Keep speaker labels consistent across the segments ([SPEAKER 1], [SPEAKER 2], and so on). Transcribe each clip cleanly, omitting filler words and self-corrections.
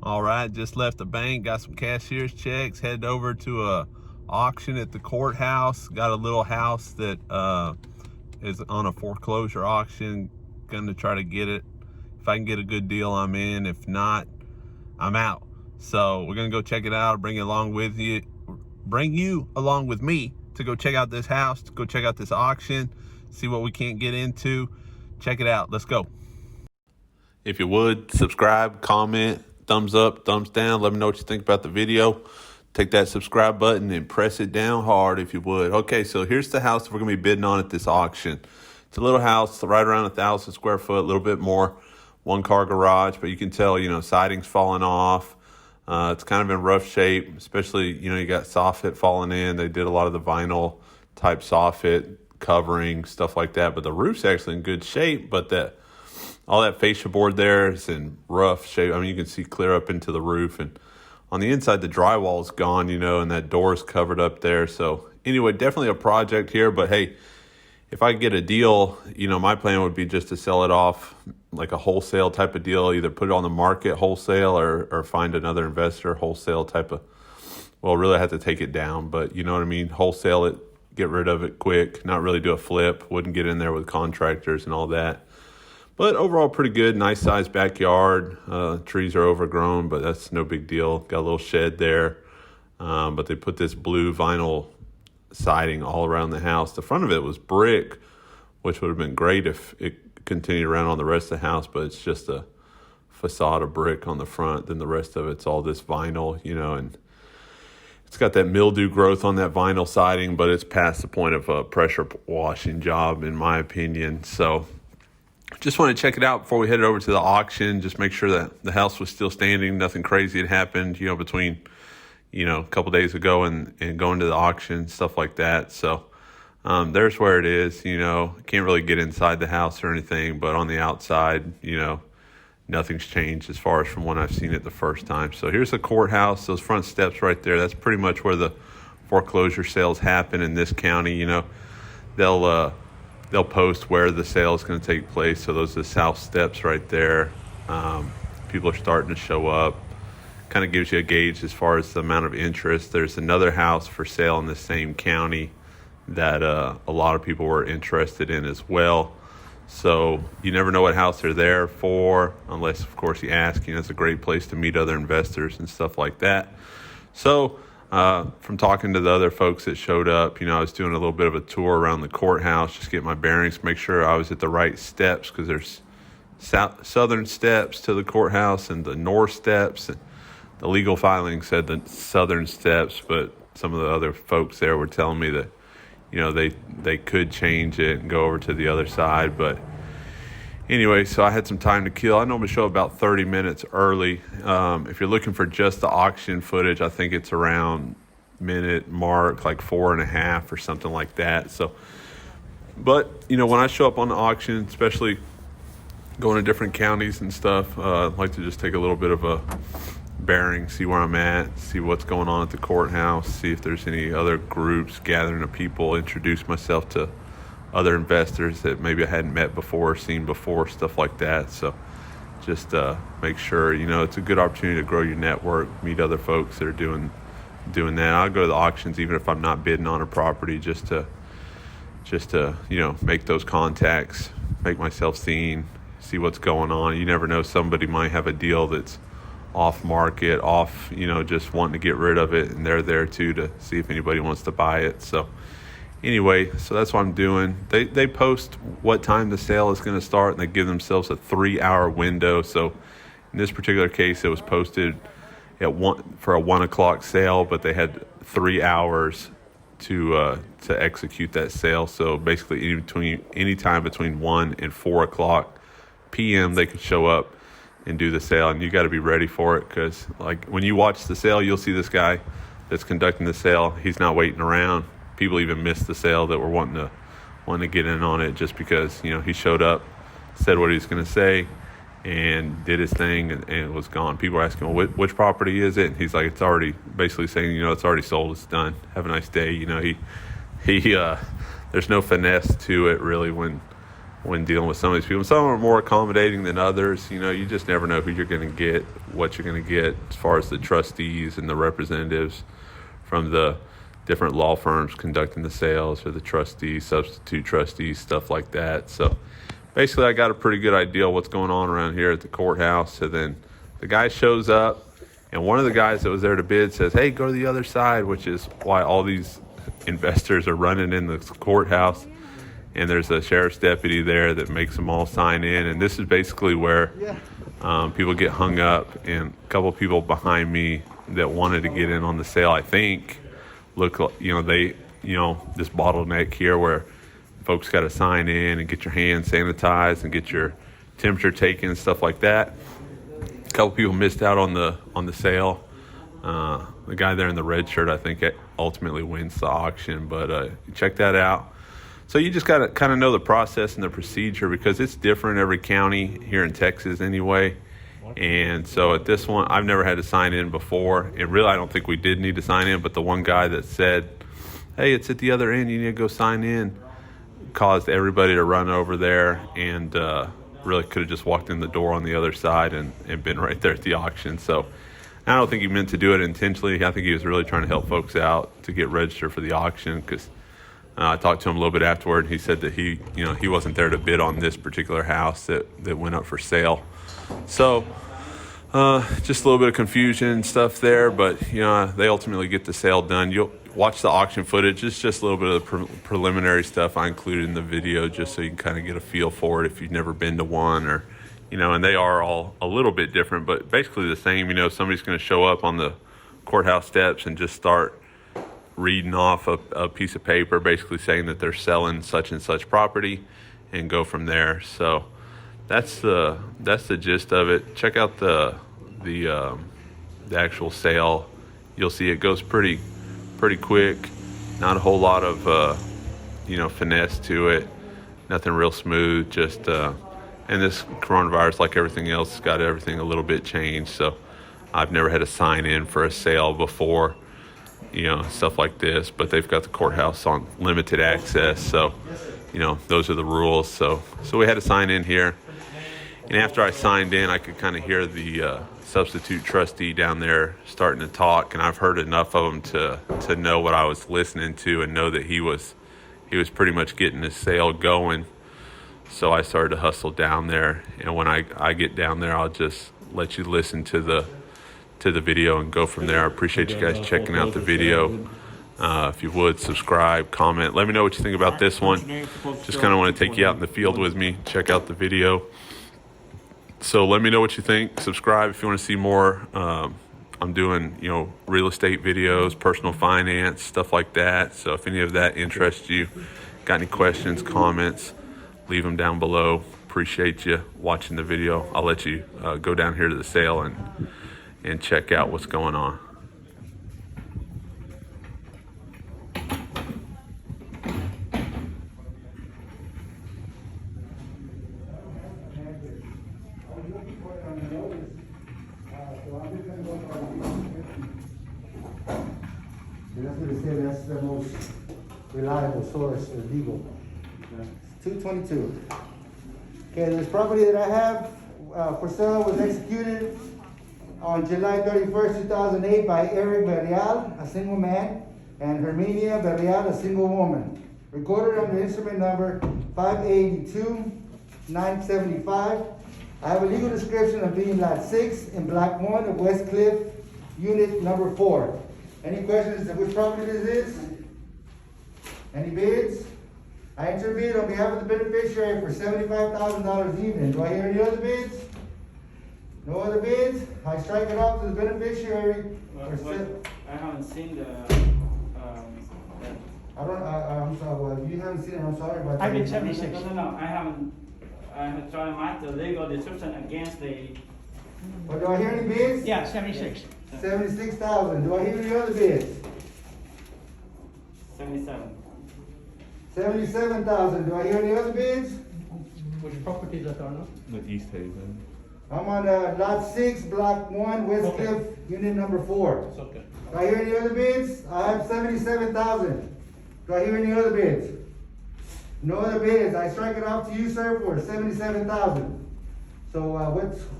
[SPEAKER 1] All right, just left the bank, got some cashier's checks, headed over to a auction at the courthouse. Got a little house that is on a foreclosure auction. Gonna try to get it. If I can get a good deal, I'm in. If not, I'm out. So we're gonna go check it out, bring you along with me to go check out this house, to go check out this auction, see what we can't get into. Check it out. Let's go. If you would, subscribe, comment, thumbs up, thumbs down. Let me know what you think about the video. Take that subscribe button and press it down hard if you would. Okay, so here's the house that we're going to be bidding on at this auction. It's a little house, right around 1,000 square foot, a little bit more, one car garage, but you can tell, siding's falling off. It's kind of in rough shape, especially, you got soffit falling in. They did a lot of the vinyl type soffit covering, stuff like that, but the roof's actually in good shape, but all that fascia board there is in rough shape. I mean, you can see clear up into the roof, and on the inside, the drywall is gone, and that door is covered up there. So anyway, definitely a project here, but hey, if I get a deal, my plan would be just to sell it off like a wholesale type of deal, either put it on the market wholesale or find another investor wholesale type of, well, really I have to take it down, but you know what I mean? Wholesale it, get rid of it quick, not really do a flip, wouldn't get in there with contractors and all that. But overall, pretty good. Nice sized backyard. Trees are overgrown, but that's no big deal. Got a little shed there. But they put this blue vinyl siding all around the house. The front of it was brick, which would have been great if it continued around on the rest of the house, but it's just a facade of brick on the front. Then the rest of it's all this vinyl, and it's got that mildew growth on that vinyl siding, but it's past the point of a pressure washing job, in my opinion. So just want to check it out before we headed over to the auction. Just make sure that the house was still standing. Nothing crazy had happened, between, a couple days ago and going to the auction, stuff like that. So there's where it is. Can't really get inside the house or anything, but on the outside, nothing's changed as far as from when I've seen it the first time. So here's the courthouse, those front steps right there. That's pretty much where the foreclosure sales happen in this county. They'll post where the sale is going to take place. So those are the south steps right there. People are starting to show up. Kind of gives you a gauge as far as the amount of interest. There's another house for sale in the same county that a lot of people were interested in as well. So you never know what house they're there for, unless, of course, you ask. It's a great place to meet other investors and stuff like that. So from talking to the other folks that showed up, I was doing a little bit of a tour around the courthouse, just get my bearings, make sure I was at the right steps, because there's southern steps to the courthouse and the north steps. And the legal filing said the southern steps, but some of the other folks there were telling me that, they could change it and go over to the other side. But anyway, so I had some time to kill. I normally show about 30 minutes early. If you're looking for just the auction footage, I think it's around minute mark, like 4.5 or something like that. So, but, when I show up on the auction, especially going to different counties and stuff, I like to just take a little bit of a bearing, see where I'm at, see what's going on at the courthouse, see if there's any other groups, gathering of people, introduce myself to other investors that maybe I hadn't met before, seen before, stuff like that. So just make sure, it's a good opportunity to grow your network, meet other folks that are doing that. I'll go to the auctions even if I'm not bidding on a property, just to make those contacts, make myself seen, see what's going on. You never know, somebody might have a deal that's off market, just wanting to get rid of it, and they're there too to see if anybody wants to buy it. So anyway, so that's what I'm doing. They post what time the sale is going to start, and they give themselves a 3-hour window. So in this particular case, it was posted for a 1 o'clock sale, but they had 3 hours to execute that sale. So basically, any time between 1 and 4 o'clock p.m., they could show up and do the sale, and you got to be ready for it, because like when you watch the sale, you'll see this guy that's conducting the sale. He's not waiting around. People even missed the sale that were wanting to get in on it, just because he showed up, said what he was going to say, and did his thing, and was gone. People are asking, well, which property is it? And he's like, it's already, basically saying, it's already sold, it's done, have a nice day. He there's no finesse to it really when when dealing with some of these people. Some are more accommodating than others. You know, you just never know who you're going to get, what you're going to get as far as the trustees and the representatives from the different law firms conducting the sales, or the trustees, substitute trustees, stuff like that. So basically I got a pretty good idea of what's going on around here at the courthouse. So then the guy shows up, and one of the guys that was there to bid says, hey, go to the other side, which is why all these investors are running in the courthouse. And there's a sheriff's deputy there that makes them all sign in. And this is basically where people get hung up. And a couple of people behind me that wanted to get in on the sale, I think, look like, this bottleneck here where folks got to sign in and get your hands sanitized and get your temperature taken and stuff like that. A couple people missed out on the sale. The guy there in the red shirt, I think, ultimately wins the auction. But check that out. So you just got to kind of know the process and the procedure, because it's different every county here in Texas anyway. And so at this one, I've never had to sign in before. And really, I don't think we did need to sign in. But the one guy that said, hey, it's at the other end, you need to go sign in, caused everybody to run over there, and really could have just walked in the door on the other side and been right there at the auction. So I don't think he meant to do it intentionally. I think he was really trying to help folks out to get registered for the auction, because I talked to him a little bit afterward, and he said that he wasn't there to bid on this particular house that went up for sale. So just a little bit of confusion and stuff there, but they ultimately get the sale done. You'll watch the auction footage. It's just a little bit of the preliminary stuff I included in the video, just so you can kind of get a feel for it if you've never been to one, or and they are all a little bit different, but basically the same. Somebody's going to show up on the courthouse steps and just start reading off a piece of paper, basically saying that they're selling such and such property, and go from there. So that's the gist of it. Check out the actual sale. You'll see it goes pretty quick. Not a whole lot of finesse to it. Nothing real smooth. Just and this coronavirus, like everything else, has got everything a little bit changed. So I've never had to sign in for a sale before, stuff like this, but they've got the courthouse on limited access. So, those are the rules. So we had to sign in here. And after I signed in, I could kind of hear the substitute trustee down there starting to talk. And I've heard enough of him to know what I was listening to, and know that he was pretty much getting his sale going. So I started to hustle down there. And when I get down there, I'll just let you listen to the video and go from there. I appreciate you guys checking out the video. If you would, subscribe, comment. Let me know what you think about this one. Just kind of want to take you out in the field with me. Check out the video. So let me know what you think. Subscribe if you want to see more. I'm doing, real estate videos, personal finance, stuff like that. So if any of that interests you, got any questions, comments, leave them down below. Appreciate you watching the video. I'll let you go down here to the sale and check out what's going on.
[SPEAKER 2] That's the most reliable source of legal. 222. Okay, this property that I have for sale was executed on July 31st, 2008 by Eric Berreal, a single man, and Herminia Berreal, a single woman. Recorded under instrument number 582-975. I have a legal description of being lot 6 in block 1 of West Cliff, unit number 4. Any questions as to which property this is? Any bids? I enter bid on behalf of the beneficiary for $75,000 even. Do I hear any other bids? No other bids? I strike it off to the beneficiary.
[SPEAKER 3] I haven't seen the.
[SPEAKER 2] I'm sorry. Well, if you haven't seen it, I'm sorry about that.
[SPEAKER 3] I bid 76. No, I haven't. I have tried to match the legal description against the.
[SPEAKER 2] Well, do I hear any bids?
[SPEAKER 4] Yeah, 76.
[SPEAKER 2] 76,000. Do I hear any other bids?
[SPEAKER 3] 77.
[SPEAKER 2] 77,000. Do I hear any other bids?
[SPEAKER 4] Which property is that on?
[SPEAKER 1] The East Haven.
[SPEAKER 2] I'm on lot 6, block 1, West Cliff, unit number 4.
[SPEAKER 4] It's okay.
[SPEAKER 2] Do I hear any other bids? I have 77,000. Do I hear any other bids? No other bids. I strike it out to you, sir, for 77,000. So,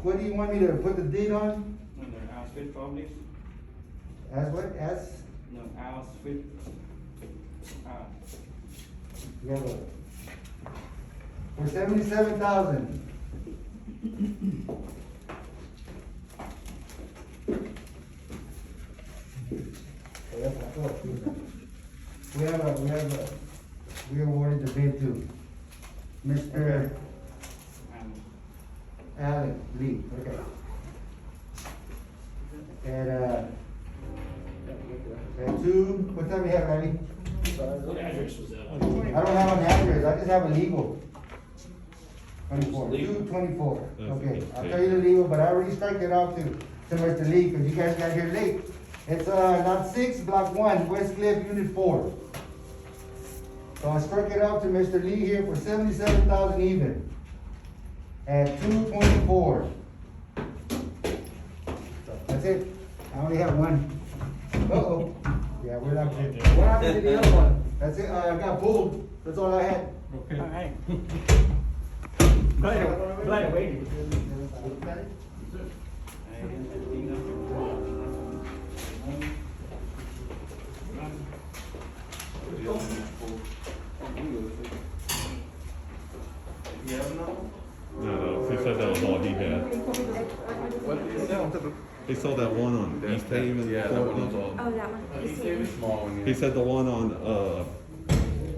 [SPEAKER 2] what do you want me to put the deed on?
[SPEAKER 3] No, as with public,
[SPEAKER 2] As what? As?
[SPEAKER 3] no, as with,
[SPEAKER 2] You have a. For 77,000. We awarded the bid to Mr. Allen Lee, okay. At two, what time do you have, Randy?
[SPEAKER 5] What address was that on?
[SPEAKER 2] I don't have an address, I just have a legal. 24,
[SPEAKER 5] Legal.
[SPEAKER 2] 224,
[SPEAKER 1] That's
[SPEAKER 2] okay,
[SPEAKER 1] okay.
[SPEAKER 2] I'll tell you the legal, but I already struck it out to Mr. Lee, cause you guys got here late. It's, lot 6, block 1, West Cliff, unit 4. So I struck it out to Mr. Lee here for 77,000 even. At 224. That's it, I only have one. Uh-oh, yeah, we're not good.
[SPEAKER 4] What happened to the other one?
[SPEAKER 2] That's it, I got pulled, that's all I had.
[SPEAKER 4] Okay. All right. Glad I waited.
[SPEAKER 1] No, he said that was all he had. He saw that one on East Haven.
[SPEAKER 6] Yeah, that one was all.
[SPEAKER 7] Oh, that one. East Haven.
[SPEAKER 6] Small one, yeah.
[SPEAKER 1] He said the one on,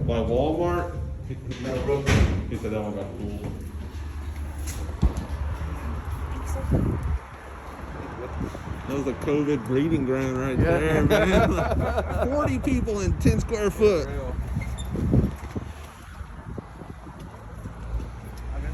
[SPEAKER 1] by Walmart. He said that one got pulled. That was a COVID breeding ground right there, man. 40 people in 10 square foot.